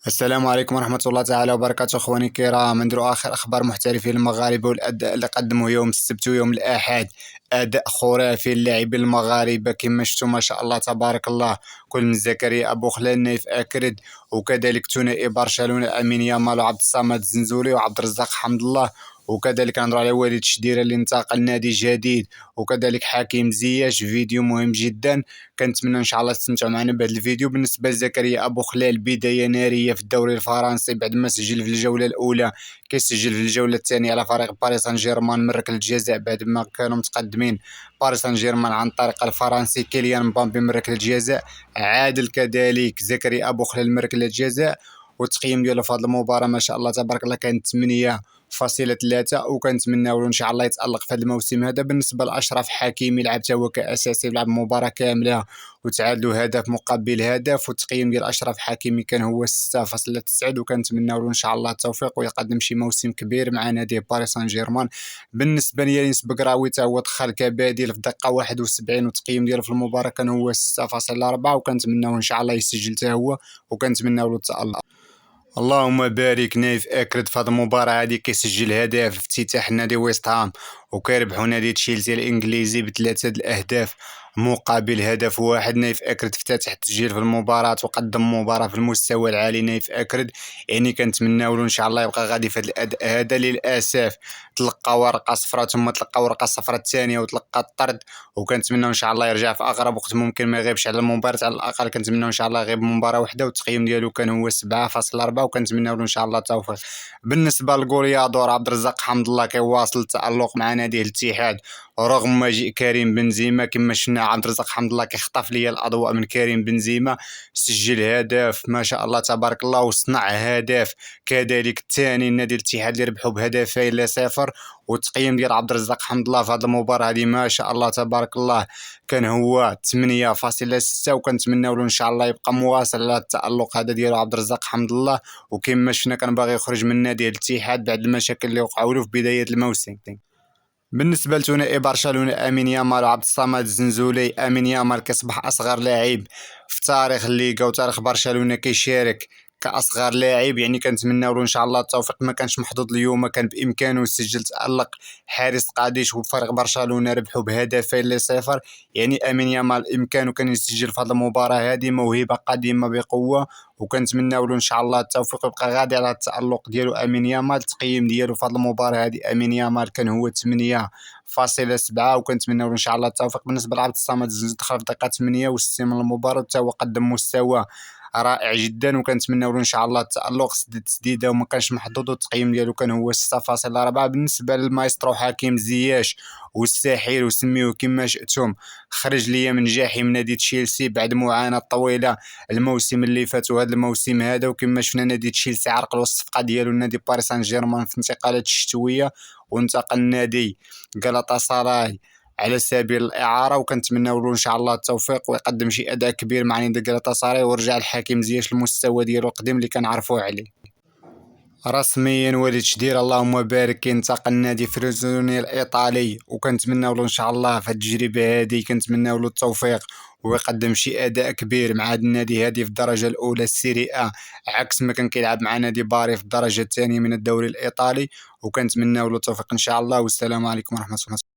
السلام عليكم ورحمة الله تعالى وبركاته. اخواني الكرام، نديروا اخر اخبار محترفين المغاربه والاداء اللي قدموا يوم السبت ويوم الاحد. اداء خرافي اللاعبين المغاربه كما شفتوا ما شاء الله تبارك الله. كل من زكريا ابو خلال، نايف اكرد، وكذلك ثنائي برشلونه امين يامال وعبد الصمد الزنزوري وعبد الرزاق حمد الله. وكذلك نهضروا على وليد شديره اللي انتقل نادي جديد، وكذلك حكيم زياش. فيديو مهم جدا، كنتمنى ان شاء الله تستمتعوا معنا بهذا الفيديو. بالنسبه لزكريا ابو خلال، بدايه ناريه في الدوري الفرنسي بعد ما سجل في الجوله الاولى، كيسجل في الجوله الثانيه على فريق باريس سان جيرمان من ركله جزاء بعد ما كانوا متقدمين باريس سان جيرمان عن طريق الفرنسي كيليان مبابي من ركله جزاء. عادل كذلك زكريا ابو خلال من ركله جزاء. والتقييم ديالو في هذه المباراه ما شاء الله تبارك الله كان 8.3، وكنتمناو له ان شاء الله يتالق في هذا الموسم هذا. بالنسبه لاشرف حكيمي، لعب حتى هو كاساسي، لعب مباراه كامله وتعادلوا هدف مقابل هدف. والتقييم ديال اشرف حكيمي كان هو 6.9، وكنتمناو له ان شاء الله التوفيق ويقدم شي موسم كبير مع نادي باريس سان جيرمان. بالنسبه ليانيس بقراوي، حتى هو دخل كبديل في الدقه 71، والتقييم ديالو في المباراه كان هو 6.4، وكنتمناو ان شاء الله يسجل حتى هو، وكنتمناو له التالق. اللهم بارك. نايف اكرد في هذه المباراه هذه كيسجل هدف افتتاح نادي ويست هام، وكيربحوا نادي تشيلسي الانجليزي بثلاثه الاهداف مقابل هدف واحد. نايف اكرد افتتح التسجيل في المباراه وقدم مباراه في المستوى العالي. نايف اكرد يعني كنتمناو له ان شاء الله يبقى غادي في هذا الاداء هذا. للاسف تلقى ورقه صفراء، ثم تلقى ورقه صفراء الثانيه وتلقى الطرد، وكنتمناو ان شاء الله يرجع في اقرب وقت ممكن، ما يغيبش على المباراه على الاقل. كنتمناو ان شاء الله يغيب مباراه واحده، والتقييم ديالو كان هو 7.4، وكنتمناو له ان شاء الله التوفيق. بالنسبه للغوليادور عبد الرزاق حمد الله، كيواصل التالق مع نادي الاتحاد رغم مجيء كريم بنزيما. كما شفنا عبد الرزاق حمد الله كيخطف ليا الاضواء من كريم بنزيما، سجل هدف ما شاء الله تبارك الله وصنع هدف كذلك الثاني. نادي الاتحاد اللي ربحوا بهدفين ل0. والتقييم ديال عبد الرزاق حمد الله في هذه المباراه هذه ما شاء الله تبارك الله كان هو 8.6، وكنتمناو له ان شاء الله يبقى مواصل على التالق هذا ديالو عبد الرزاق حمد الله. وكما شفنا كان باغي يخرج من نادي الاتحاد بعد المشاكل اللي وقعوا له في بدايه الموسم. بالنسبه لثنائي برشلونه امين يامال وعبد الصمد الزنزولي، امين يامال كيصبح اصغر لاعب في تاريخ الليغا وتاريخ برشلونه كيشارك كاصغر لاعب. يعني كنتمناو له ان شاء الله التوفيق. ما كانش محظوظ اليوم، كان بامكانه يسجل تالق حارس قاديش، وفريق برشلونه ربحوا بهدفين ل0. يعني امين يامال امكانه كان يسجل في هذه المباراه هذه، موهبه قادمه بقوه، وكنتمناو له ان شاء الله التوفيق ويبقى غادي على التالق ديالو امين يامال. التقييم ديالو في هذه المباراه هذه امين يامال كان هو 8.7، وكنتمناو له ان شاء الله التوفيق. بالنسبه لعبد الصمد الزنزوري، دخل في الدقيقه 68 من المباراه حتى هو قدم مستوى رائع جدا، وكنتمناو له ان شاء الله التالق. سدد تسديده وما كانش محظوظ، والتقييم ديالو كان هو 6.4. بالنسبه للمايسترو حكيم زياش والساحر وسميوه كما شئتم، خرج ليا من جحيم نادي تشيلسي بعد معاناه طويله الموسم اللي فات وهذا الموسم هذا. وكما شفنا نادي تشيلسي عرقلوا الصفقه ديالو نادي باريس سان جيرمان في الانتقالات الشتويه، وانتقل نادي غالاتا ساراي على سبيل الاعاره. وكنتمناو له ان شاء الله التوفيق ويقدم شي اداء كبير مع نادي غالاتا ساراي، ورجع الحكيم زياش المستوى ديالو القديم اللي كنعرفوه عليه. رسميا وليد شدير اللهم بارك كينتقل نادي فريزوني الايطالي، وكنتمناو له ان شاء الله في التجربه هذه، كنتمناو له التوفيق ويقدم شي اداء كبير مع هذا النادي هذه في الدرجه الاولى السيري ا، عكس ما كان كيلعب مع نادي باري في الدرجه الثانيه من الدوري الايطالي. وكنتمناو له التوفيق ان شاء الله. والسلام عليكم ورحمه الله.